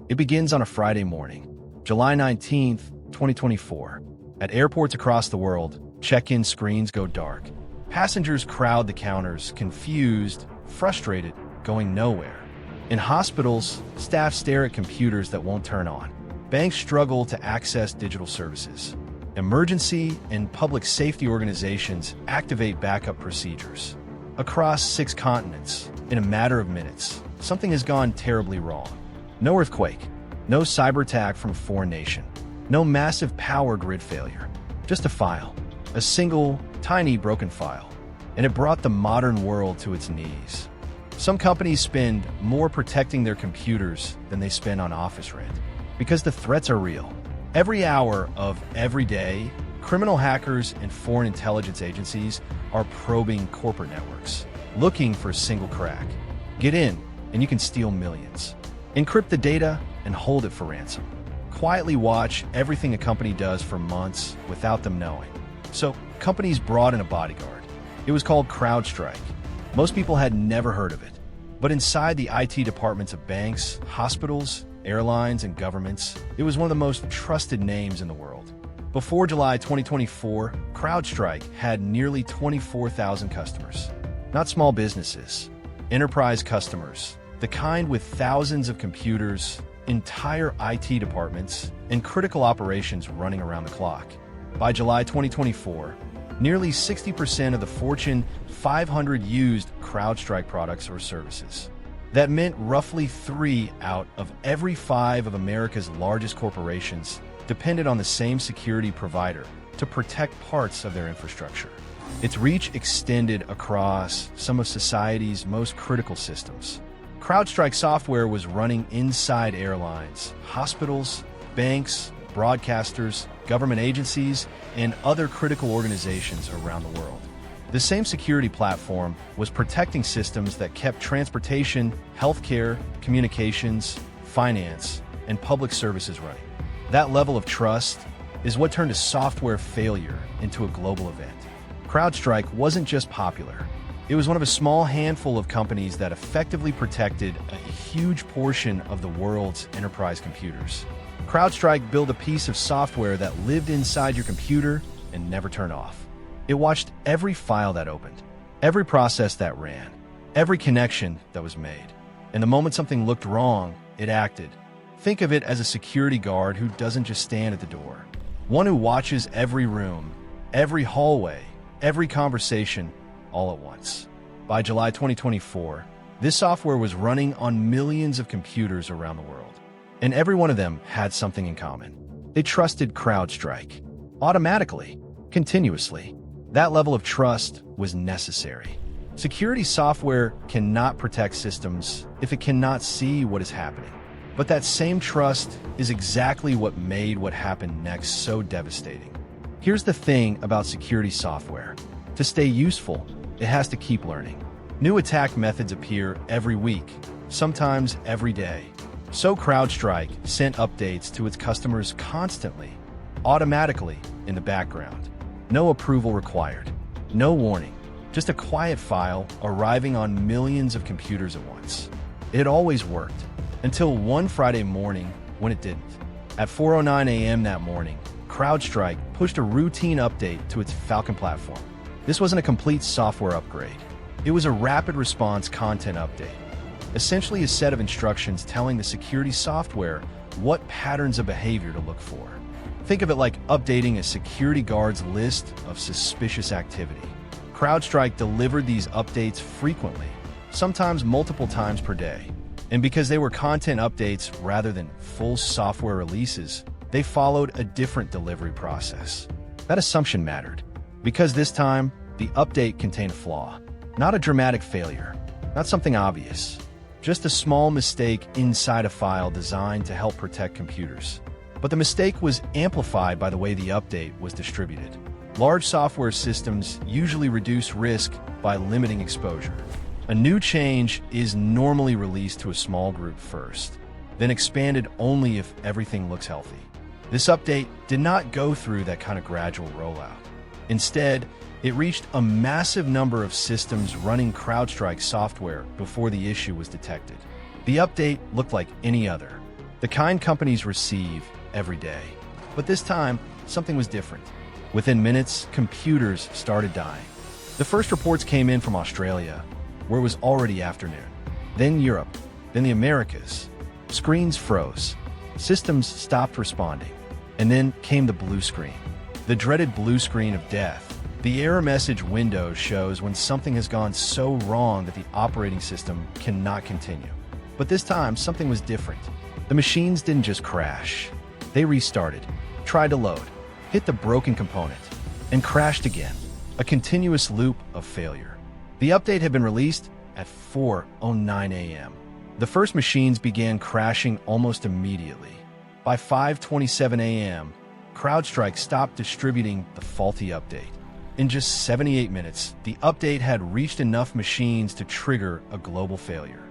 It begins on a Friday morning, July 19th, 2024. At airports across the world, check-in screens go dark. Passengers crowd the counters, confused, frustrated, going nowhere. In hospitals, staff stare at computers that won't turn on. Banks struggle to access digital services. Emergency and public safety organizations activate backup procedures. Across 6 continents, in a matter of minutes, something has gone terribly wrong. No earthquake, no cyber attack from a foreign nation, no massive power grid failure, just a file, a single, tiny broken file. And it brought the modern world to its knees. Some companies spend more protecting their computers than they spend on office rent, because the threats are real. Every hour of every day, criminal hackers and foreign intelligence agencies are probing corporate networks, looking for a single crack. Get in, and you can steal millions. Encrypt the data and hold it for ransom. Quietly watch everything a company does for months without them knowing. So, companies brought in a bodyguard. It was called CrowdStrike. Most people had never heard of it. But inside the IT departments of banks, hospitals, airlines, and governments, it was one of the most trusted names in the world. Before July 2024, CrowdStrike had nearly 24,000 customers. Not small businesses, enterprise customers, the kind with thousands of computers, entire IT departments, and critical operations running around the clock. By July 2024, nearly 60% of the Fortune 500 used CrowdStrike products or services. That meant roughly 3 out of every 5 of America's largest corporations depended on the same security provider to protect parts of their infrastructure. Its reach extended across some of society's most critical systems. CrowdStrike software was running inside airlines, hospitals, banks, broadcasters, government agencies, and other critical organizations around the world. The same security platform was protecting systems that kept transportation, healthcare, communications, finance, and public services running. That level of trust is what turned a software failure into a global event. CrowdStrike wasn't just popular. It was one of a small handful of companies that effectively protected a huge portion of the world's enterprise computers. CrowdStrike built a piece of software that lived inside your computer and never turned off. It watched every file that opened, every process that ran, every connection that was made. And the moment something looked wrong, it acted. Think of it as a security guard who doesn't just stand at the door. One who watches every room, every hallway, every conversation, all at once. By July 2024, this software was running on millions of computers around the world. And every one of them had something in common. They trusted CrowdStrike. Automatically, continuously. That level of trust was necessary. Security software cannot protect systems if it cannot see what is happening. But that same trust is exactly what made what happened next so devastating. Here's the thing about security software. To stay useful, it has to keep learning. New attack methods appear every week, sometimes every day. So CrowdStrike sent updates to its customers constantly, automatically in the background. No approval required, no warning, just a quiet file arriving on millions of computers at once. It always worked, until one Friday morning when it didn't. At 4:09 a.m. that morning, CrowdStrike pushed a routine update to its Falcon platform. This wasn't a complete software upgrade. It was a rapid response content update, essentially a set of instructions telling the security software what patterns of behavior to look for. Think of it like updating a security guard's list of suspicious activity. CrowdStrike delivered these updates frequently, sometimes multiple times per day. And because they were content updates rather than full software releases, they followed a different delivery process. That assumption mattered, because this time, the update contained a flaw. Not a dramatic failure, not something obvious, just a small mistake inside a file designed to help protect computers. But the mistake was amplified by the way the update was distributed. Large software systems usually reduce risk by limiting exposure. A new change is normally released to a small group first, then expanded only if everything looks healthy. This update did not go through that kind of gradual rollout. Instead, it reached a massive number of systems running CrowdStrike software before the issue was detected. The update looked like any other. The kind companies receive every day. But this time, something was different. Within minutes, computers started dying. The first reports came in from Australia, where it was already afternoon. Then Europe, then the Americas. Screens froze. Systems stopped responding. And then came the blue screen. The dreaded blue screen of death. The error message window shows when something has gone so wrong that the operating system cannot continue. But this time, something was different. The machines didn't just crash. They restarted, tried to load, hit the broken component, and crashed again. A continuous loop of failure. The update had been released at 4:09 a.m. The first machines began crashing almost immediately. By 5:27 a.m., CrowdStrike stopped distributing the faulty update. In just 78 minutes, the update had reached enough machines to trigger a global failure.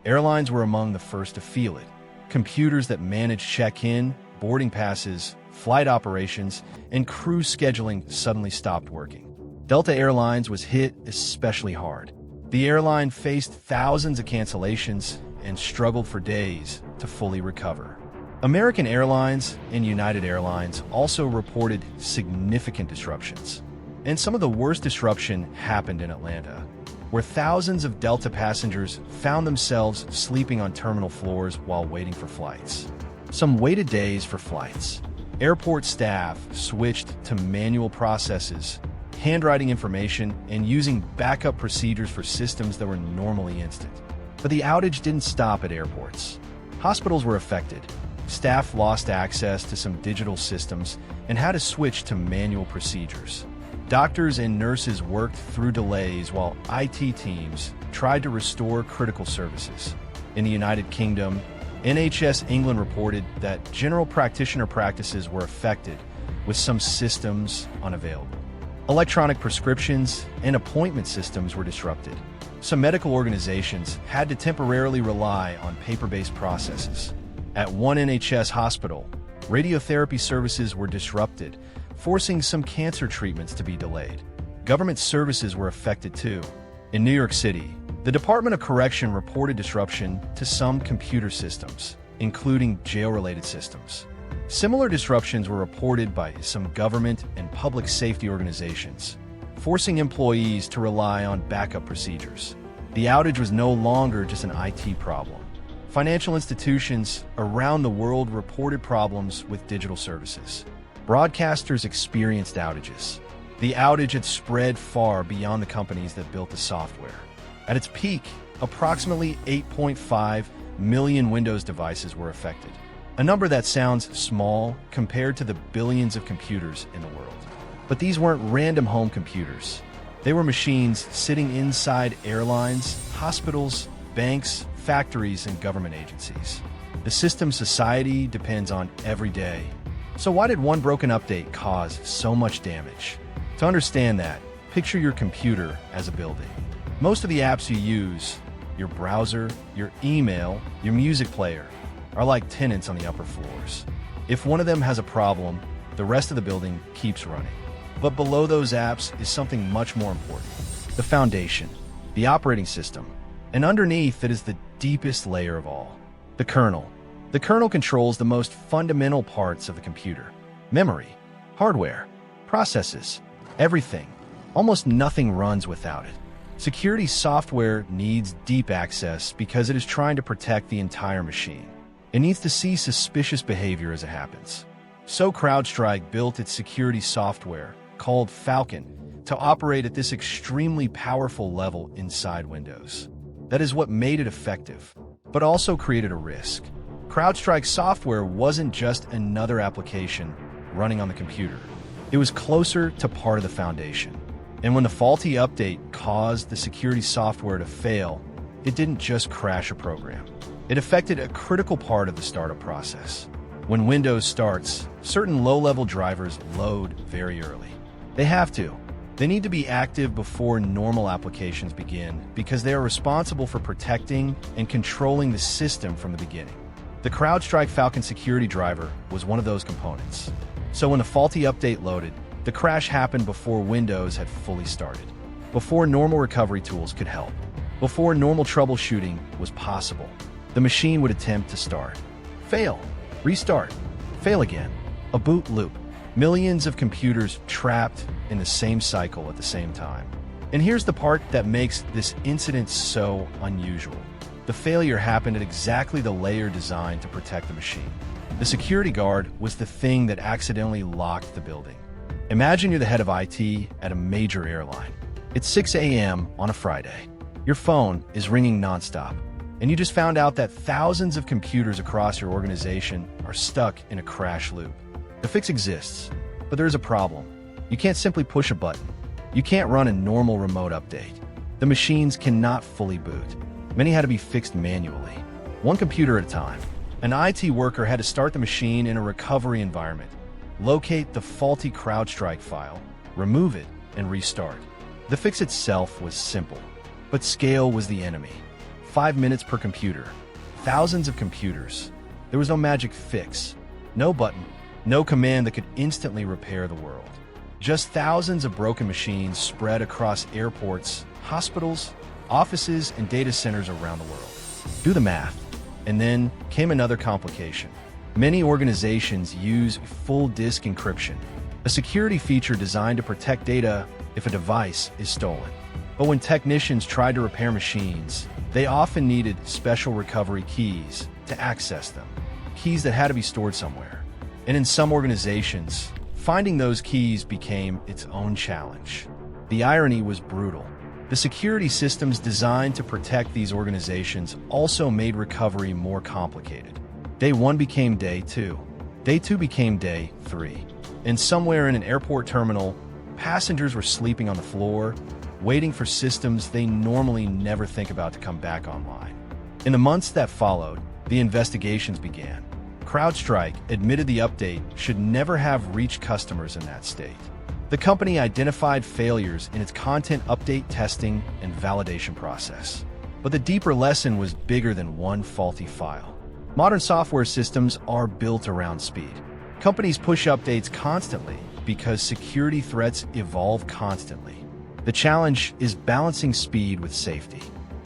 Airlines were among the first to feel it. Computers that managed check-in, boarding passes, flight operations, and crew scheduling suddenly stopped working. Delta Airlines was hit especially hard. The airline faced thousands of cancellations and struggled for days to fully recover. American Airlines and United Airlines also reported significant disruptions. And some of the worst disruption happened in Atlanta, where thousands of Delta passengers found themselves sleeping on terminal floors while waiting for flights. Some waited days for flights. Airport staff switched to manual processes, handwriting information, and using backup procedures for systems that were normally instant. But the outage didn't stop at airports. Hospitals were affected. Staff lost access to some digital systems and had to switch to manual procedures. Doctors and nurses worked through delays while IT teams tried to restore critical services. In the United Kingdom, NHS England reported that general practitioner practices were affected, with some systems unavailable. Electronic prescriptions and appointment systems were disrupted. Some medical organizations had to temporarily rely on paper-based processes. At one NHS hospital, radiotherapy services were disrupted, forcing some cancer treatments to be delayed. Government services were affected too. In New York City, the Department of Correction reported disruption to some computer systems, including jail-related systems. Similar disruptions were reported by some government and public safety organizations, forcing employees to rely on backup procedures. The outage was no longer just an IT problem. Financial institutions around the world reported problems with digital services. Broadcasters experienced outages. The outage had spread far beyond the companies that built the software. At its peak, approximately 8.5 million Windows devices were affected, a number that sounds small compared to the billions of computers in the world. But these weren't random home computers. They were machines sitting inside airlines, hospitals, banks, factories, and government agencies. The system society depends on every day. So why did one broken update cause so much damage? To understand that, picture your computer as a building. Most of the apps you use, your browser, your email, your music player, are like tenants on the upper floors. If one of them has a problem, the rest of the building keeps running. But below those apps is something much more important. The foundation, the operating system, and underneath it is the deepest layer of all, the kernel. The kernel controls the most fundamental parts of the computer. Memory, hardware, processes, everything. Almost nothing runs without it. Security software needs deep access because it is trying to protect the entire machine. It needs to see suspicious behavior as it happens. So CrowdStrike built its security software, called Falcon, to operate at this extremely powerful level inside Windows. That is what made it effective, but also created a risk. CrowdStrike software wasn't just another application running on the computer. It was closer to part of the foundation. And when the faulty update caused the security software to fail, it didn't just crash a program. It affected a critical part of the startup process. When Windows starts, certain low-level drivers load very early. They have to. They need to be active before normal applications begin because they are responsible for protecting and controlling the system from the beginning. The CrowdStrike Falcon security driver was one of those components. So when the faulty update loaded, the crash happened before Windows had fully started, before normal recovery tools could help, before normal troubleshooting was possible. The machine would attempt to start. Fail. Restart. Fail again. A boot loop. Millions of computers trapped in the same cycle at the same time. And here's the part that makes this incident so unusual. The failure happened at exactly the layer designed to protect the machine. The security guard was the thing that accidentally locked the building. Imagine you're the head of IT at a major airline. It's 6 a.m. on a Friday. Your phone is ringing nonstop, and you just found out that thousands of computers across your organization are stuck in a crash loop. The fix exists, but there's a problem. You can't simply push a button. You can't run a normal remote update. The machines cannot fully boot. Many had to be fixed manually, one computer at a time. An IT worker had to start the machine in a recovery environment, locate the faulty CrowdStrike file, remove it, and restart. The fix itself was simple, but scale was the enemy. 5 minutes per computer, thousands of computers. There was no magic fix, no button, no command that could instantly repair the world. Just thousands of broken machines spread across airports, hospitals, offices, and data centers around the world. Do the math. And then came another complication. Many organizations use full disk encryption, a security feature designed to protect data if a device is stolen. But when technicians tried to repair machines, they often needed special recovery keys to access them, keys that had to be stored somewhere. And in some organizations, finding those keys became its own challenge. The irony was brutal. The security systems designed to protect these organizations also made recovery more complicated. Day 1 became Day 2. Day 2 became Day 3. And somewhere in an airport terminal, passengers were sleeping on the floor, waiting for systems they normally never think about to come back online. In the months that followed, the investigations began. CrowdStrike admitted the update should never have reached customers in that state. The company identified failures in its content update testing and validation process. But the deeper lesson was bigger than one faulty file. Modern software systems are built around speed. Companies push updates constantly because security threats evolve constantly. The challenge is balancing speed with safety.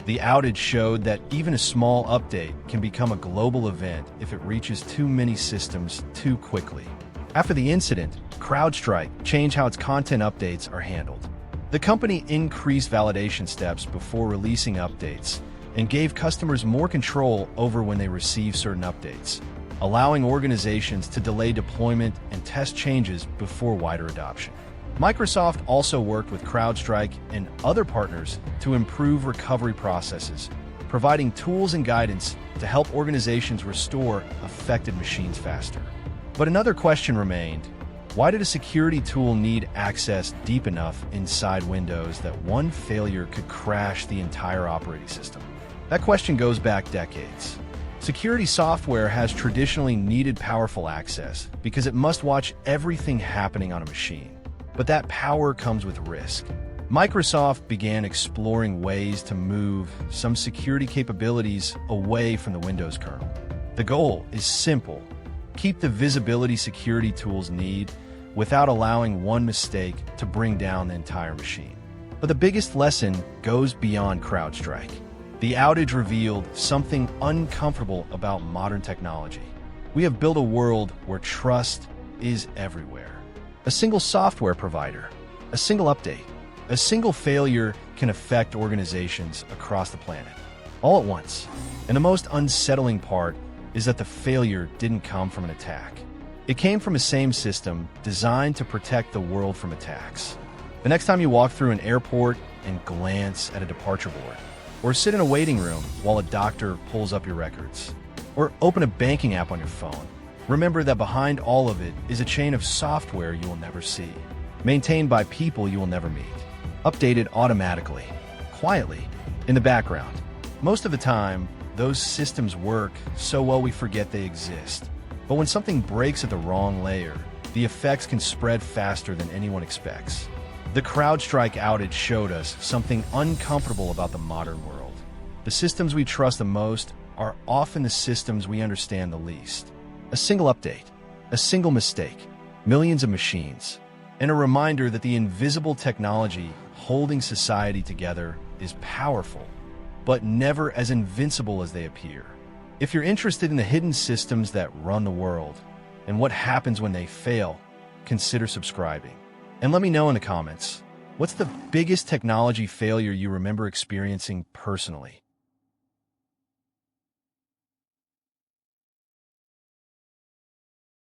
The outage showed that even a small update can become a global event if it reaches too many systems too quickly. After the incident, CrowdStrike changed how its content updates are handled. The company increased validation steps before releasing updates and gave customers more control over when they receive certain updates, allowing organizations to delay deployment and test changes before wider adoption. Microsoft also worked with CrowdStrike and other partners to improve recovery processes, providing tools and guidance to help organizations restore affected machines faster. But another question remained. Why did a security tool need access deep enough inside Windows that one failure could crash the entire operating system? That question goes back decades. Security software has traditionally needed powerful access because it must watch everything happening on a machine. But that power comes with risk. Microsoft began exploring ways to move some security capabilities away from the Windows kernel. The goal is simple. Keep the visibility security tools need without allowing one mistake to bring down the entire machine. But the biggest lesson goes beyond CrowdStrike. The outage revealed something uncomfortable about modern technology. We have built a world where trust is everywhere. A single software provider, a single update, a single failure can affect organizations across the planet, all at once. And the most unsettling part is that the failure didn't come from an attack. It came from a same system designed to protect the world from attacks. The next time you walk through an airport and glance at a departure board, or sit in a waiting room while a doctor pulls up your records, or open a banking app on your phone, remember that behind all of it is a chain of software you will never see, maintained by people you will never meet, updated automatically, quietly, in the background. Most of the time, those systems work so well we forget they exist. But when something breaks at the wrong layer, the effects can spread faster than anyone expects. The CrowdStrike outage showed us something uncomfortable about the modern world. The systems we trust the most are often the systems we understand the least. A single update, a single mistake, millions of machines, and a reminder that the invisible technology holding society together is powerful, but never as invincible as they appear. If you're interested in the hidden systems that run the world and what happens when they fail, consider subscribing. And let me know in the comments, what's the biggest technology failure you remember experiencing personally?